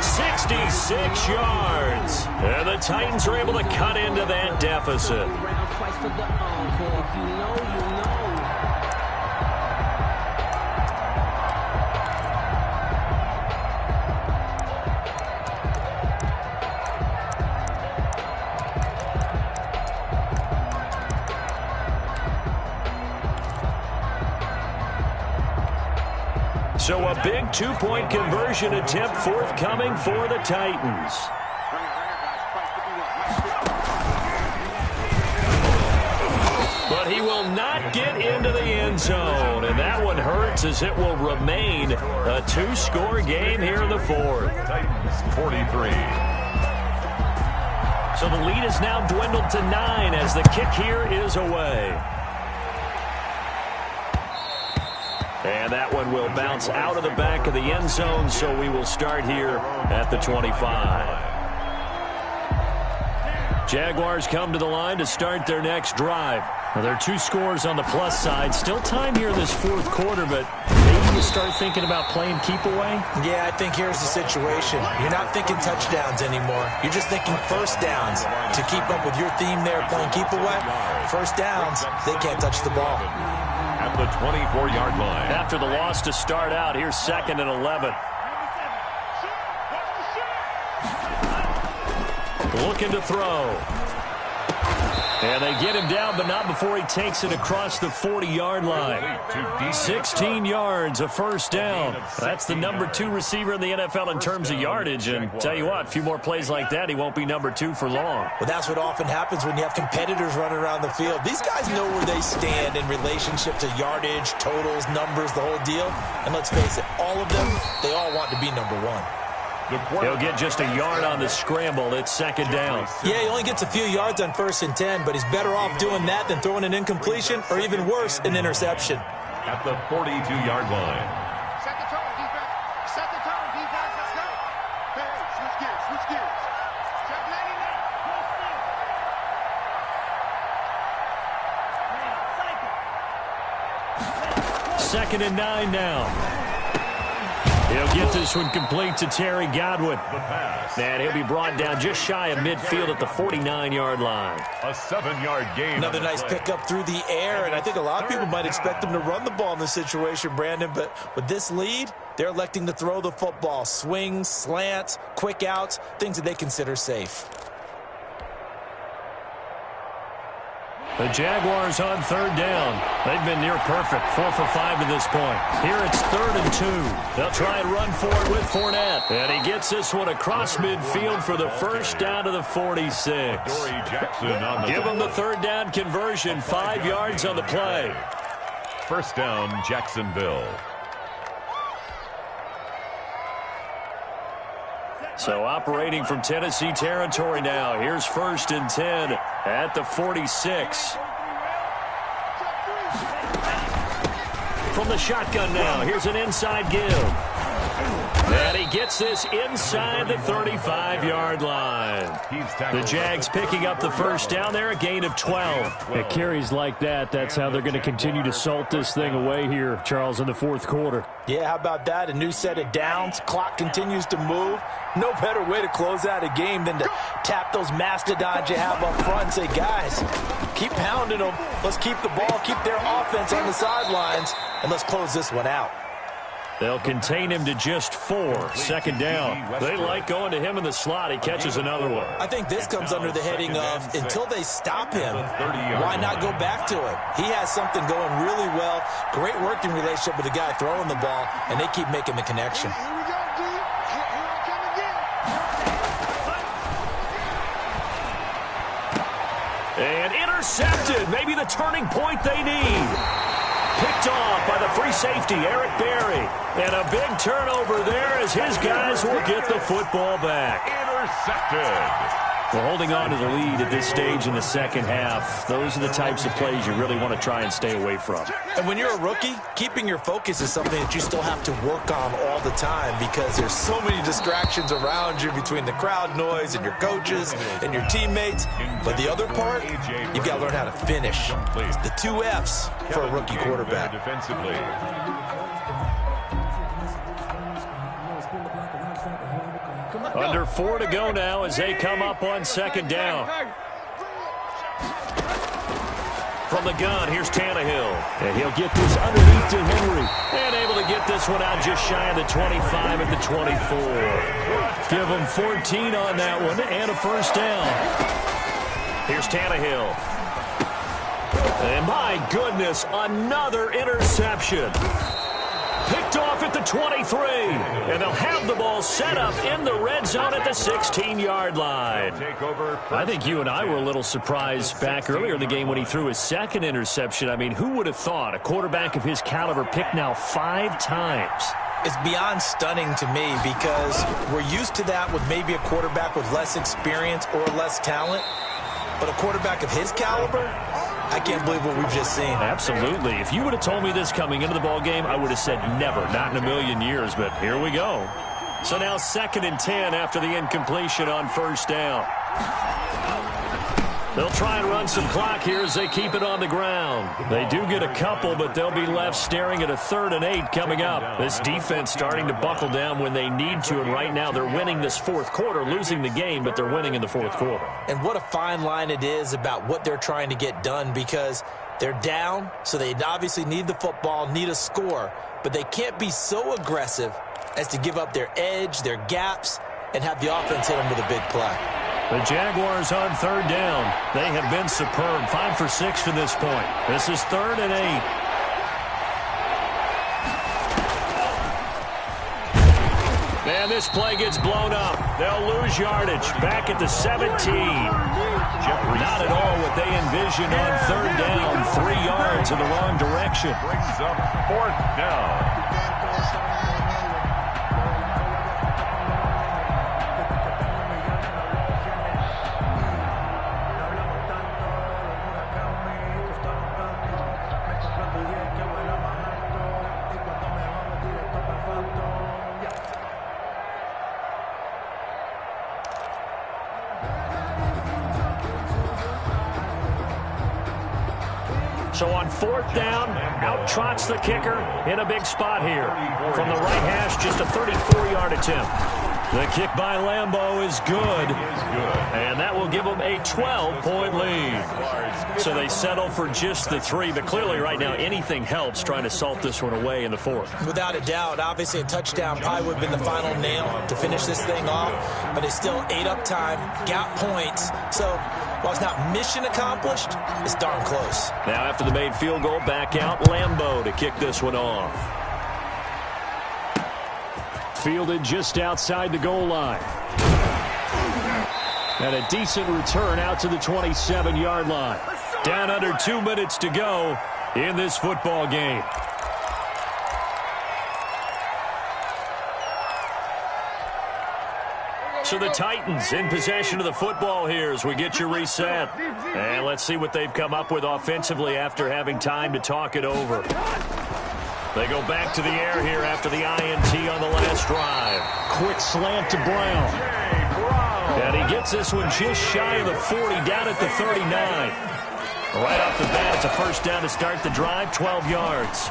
66 yards. And the Titans are able to cut into that deficit. So a big 2-point conversion attempt forthcoming for the Titans. But he will not get into the end zone. And that one hurts as it will remain a 2-score game here in the 4th. Titans 43. So the lead is now dwindled to 9 as the kick here is away. And that one will bounce out of the back of the end zone, so we will start here at the 25. Jaguars come to the line to start their next drive. Now, there are 2 scores on the plus side. Still time here in this 4th quarter, but maybe to start thinking about playing keep away? Yeah, I think here's the situation. You're not thinking touchdowns anymore. You're just thinking first downs. To keep up with your theme there, playing keep away, first downs, they can't touch the ball. At the 24-yard line. After the loss to start out, here's 2nd and 11. Looking to throw. And they get him down, but not before he takes it across the 40-yard line. 16 yards, a first down. That's the number 2 receiver in the NFL in terms of yardage. And tell you what, a few more plays like that, he won't be number 2 for long. Well, that's what often happens when you have competitors running around the field. These guys know where they stand in relationship to yardage, totals, numbers, the whole deal. And let's face it, all of them, they all want to be number 1. He'll get just a yard on the scramble. It's 2nd down. Yeah, he only gets a few yards on 1st and 10, but he's better off doing that than throwing an incompletion or even worse, an interception. At the 42-yard line. Set the tone, defense. Set the tone, defense. Let's go. Hey, switch gears, switch gears. Check 2nd and 9 now. He'll get this one complete to Terry Godwin. And he'll be brought down just shy of midfield at the 49-yard line. A 7-yard gain. Another nice pickup through the air, and I think a lot of people might expect him to run the ball in this situation, Brandon, but with this lead, they're electing to throw the football. Swings, slants, quick outs, things that they consider safe. The Jaguars on 3rd down. They've been near perfect, 4 for 5 to this point. Here it's 3rd and 2. They'll try and run for it with Fournette. And he gets this one across midfield for the first down to the 46. Give him the 3rd down conversion, 5 yards on the play. First down, Jacksonville. So operating from Tennessee territory now. Here's 1st and 10 at the 46. From the shotgun now, here's an inside give. And he gets this inside the 35-yard line. The Jags picking up the first down there, a gain of 12. At carries like that, that's how they're going to continue to salt this thing away here, Charles, in the 4th quarter. Yeah, how about that? A new set of downs. Clock continues to move. No better way to close out a game than to tap those mastodons you have up front and say, guys, keep pounding them. Let's keep the ball, keep their offense on the sidelines, and let's close this one out. They'll contain him to just 4. 2nd down. They like going to him in the slot. He catches another one. I think this comes under the heading of until they stop him, why not go back to it? He has something going really well. Great working relationship with the guy throwing the ball, and they keep making the connection. Here we go, D. Here I come again. And intercepted. Maybe the turning point they need. Picked off by the free safety, Eric Berry. And a big turnover there as his guys will get the football back. Intercepted. Well, holding on to the lead at this stage in the 2nd half, those are the types of plays you really want to try and stay away from. And when you're a rookie, keeping your focus is something that you still have to work on all the time because there's so many distractions around you between the crowd noise and your coaches and your teammates. But the other part, you've got to learn how to finish. It's the 2 F's for a rookie quarterback. Defensively. Under 4 to go now as they come up on 2nd down. From the gun, here's Tannehill. And he'll get this underneath to Henry. And able to get this one out just shy of the 25 at the 24. Give him 14 on that one and a first down. Here's Tannehill. And my goodness, another interception. Picked off at the 23. And they'll have the ball set up in the red zone at the 16-yard line. I think you and I were a little surprised back earlier in the game when he threw his 2nd interception. I mean, who would have thought a quarterback of his caliber picked now 5 times? It's beyond stunning to me because we're used to that with maybe a quarterback with less experience or less talent. But a quarterback of his caliber, I can't believe what we've just seen. Absolutely. If you would have told me this coming into the ball game, I would have said never, not in a million years, but here we go. So now 2nd and 10 after the incompletion on first down. They'll try and run some clock here as they keep it on the ground. They do get a couple, but they'll be left staring at a 3rd and 8 coming up. This defense starting to buckle down when they need to, and right now they're winning this 4th quarter, losing the game, but they're winning in the 4th quarter. And what a fine line it is about what they're trying to get done, because they're down, so they obviously need the football, need a score, but they can't be so aggressive as to give up their edge, their gaps, and have the offense hit them with a big play. The Jaguars on 3rd down. They have been superb. 5 for 6 to this point. This is 3rd and 8. And this play gets blown up. They'll lose yardage. Back at the 17. Not at all what they envisioned on 3rd down. 3 yards in the wrong direction. Brings up 4th down. So on 4th down, out trots the kicker in a big spot here. From the right hash, just a 34-yard attempt. The kick by Lambeau is good. And that will give them a 12-point lead. So they settle for just the 3. But clearly right now anything helps trying to salt this one away in the 4th. Without a doubt, obviously a touchdown probably would have been the final nail to finish this thing off. But it's still ate up time, got points. So while it's not mission accomplished, it's darn close. Now after the made field goal, back out Lambeau to kick this one off. Fielded just outside the goal line. And a decent return out to the 27-yard line. Down under 2 minutes to go in this football game. So the Titans in possession of the football here as we get you reset. And let's see what they've come up with offensively after having time to talk it over. They go back to the air here after the INT on the last drive. Quick slant to Brown. And he gets this one just shy of the 40, down at the 39. Right off the bat, it's a 1st down to start the drive, 12 yards.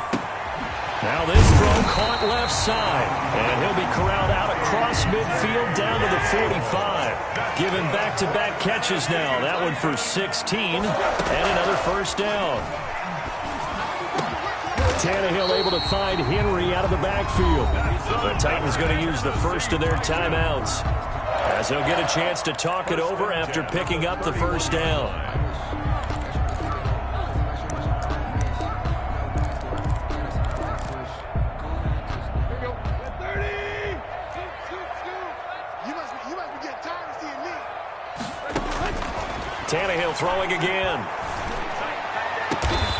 Now this throw caught left side. And he'll be corralled out across midfield down to the 45. Given back-to-back catches now. That one for 16 and another 1st down. Tannehill able to find Henry out of the backfield. The Titans going to use the first of their timeouts as they'll get a chance to talk it over after picking up the 1st down. Tannehill throwing again.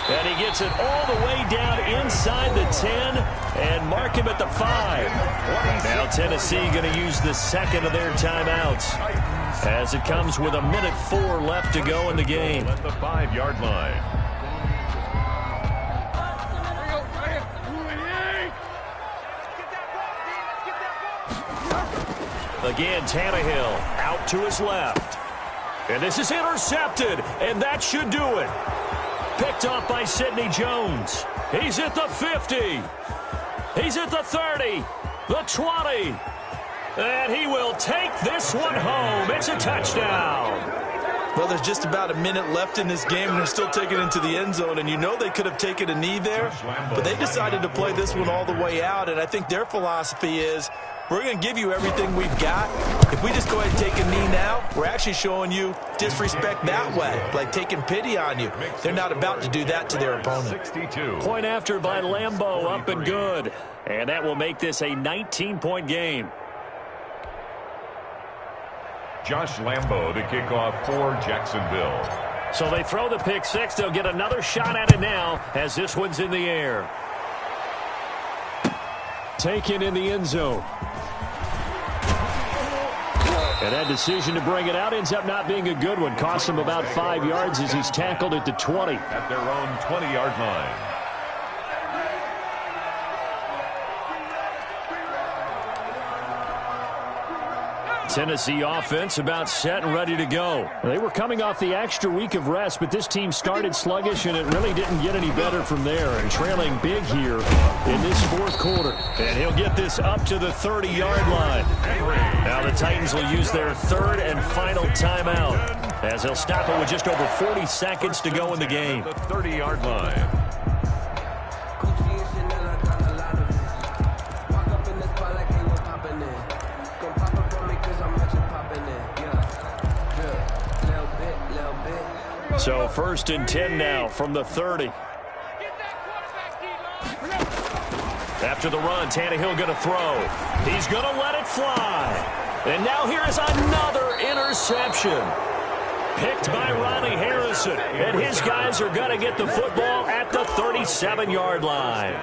And he gets it all the way down inside the 10 and mark him at the 5. Now Tennessee going to use the 2nd of their timeouts as it comes with 1:04 left to go in the game. At the 5-yard line. Again, Tannehill out to his left. And this is intercepted, and that should do it. Picked off by Sidney Jones. He's at the 50. He's at the 30, the 20. And he will take this one home. It's a touchdown. Well, there's just about a minute left in this game, and they're still taking it into the end zone. And you know they could have taken a knee there, but they decided to play this one all the way out. And I think their philosophy is, we're going to give you everything we've got. If we just go ahead and take a knee now, we're actually showing you disrespect that way, like taking pity on you. They're not about to do that to their opponent. 62. Point after by Lambeau, up and good. And that will make this a 19-point game. Josh Lambeau to kick off for Jacksonville. So they throw the pick six. They'll get another shot at it now as this one's in the air. Taken in the end zone. And that decision to bring it out ends up not being a good one. Costs him about 5 yards as he's tackled at the 20. At their own 20-yard line. Tennessee offense about set and ready to go. They were coming off the extra week of rest, but this team started sluggish, and it really didn't get any better from there. And trailing big here in this fourth quarter. And he'll get this up to the 30-yard line. Now the Titans will use their third and final timeout, as they'll stop it with just over 40 seconds to go in the game. The 30-yard line. So 1st and 10 now from the 30. After the run, Tannehill going to throw. He's going to let it fly. And now here is another interception. Picked by Ronnie Harrison. And his guys are going to get the football at the 37-yard line.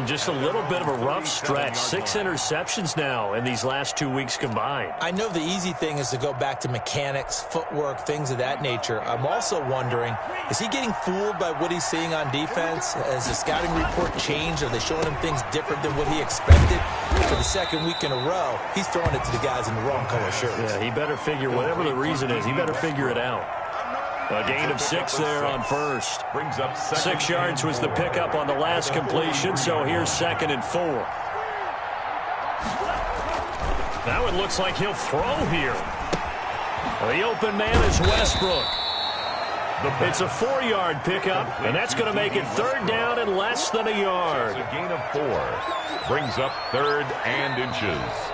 Just a little bit of a rough stretch. 6 interceptions now in these last 2 weeks combined. I know the easy thing is to go back to mechanics, footwork, things of that nature. I'm also wondering, is he getting fooled by what he's seeing on defense? Has the scouting report changed? Are they showing him things different than what he expected? For the second week in a row, he's throwing it to the guys in the wrong color shirts. Yeah, he better figure, whatever the reason is, he better figure it out. A gain of 6 there on first. Brings up 6 yards was the pickup on the last completion, so here's 2nd and 4. Now it looks like he'll throw here. The open man is Westbrook. It's a 4-yard pickup, and that's going to make it 3rd down and less than a yard. A gain of 4. Brings up 3rd and inches.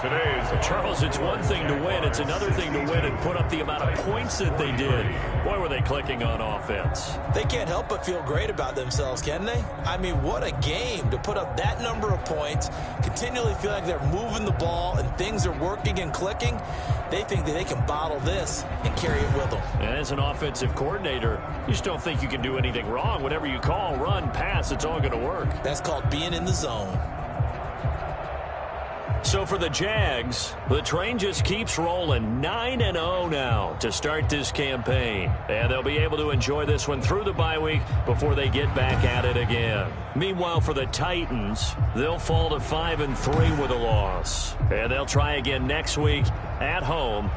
Today's Charles, it's one thing to win. It's another thing to win and put up the amount of points that they did. Boy, were they clicking on offense. They can't help but feel great about themselves, can they? I mean, what a game to put up that number of points, continually feel like they're moving the ball and things are working and clicking. They think that they can bottle this and carry it with them. And as an offensive coordinator, you just don't think you can do anything wrong. Whatever you call, run, pass, it's all going to work. That's called being in the zone. So for the Jags, the train just keeps rolling. 9-0 now to start this campaign. And they'll be able to enjoy this one through the bye week before they get back at it again. Meanwhile, for the Titans, they'll fall to 5-3 with a loss. And they'll try again next week at home